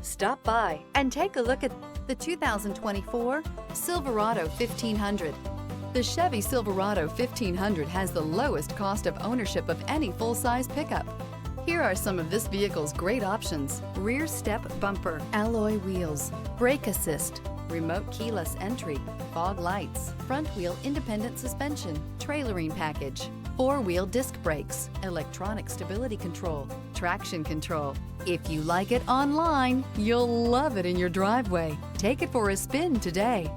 Stop by and take a look at the 2024 Silverado 1500. The Chevy Silverado 1500 has the lowest cost of ownership of any full-size pickup. Here are some of this vehicle's great options: rear step bumper, alloy wheels, brake assist, remote keyless entry, fog lights, front wheel independent suspension, trailering package, four-wheel disc brakes, electronic stability control, traction control. If you like it online, you'll love it in your driveway. Take it for a spin today.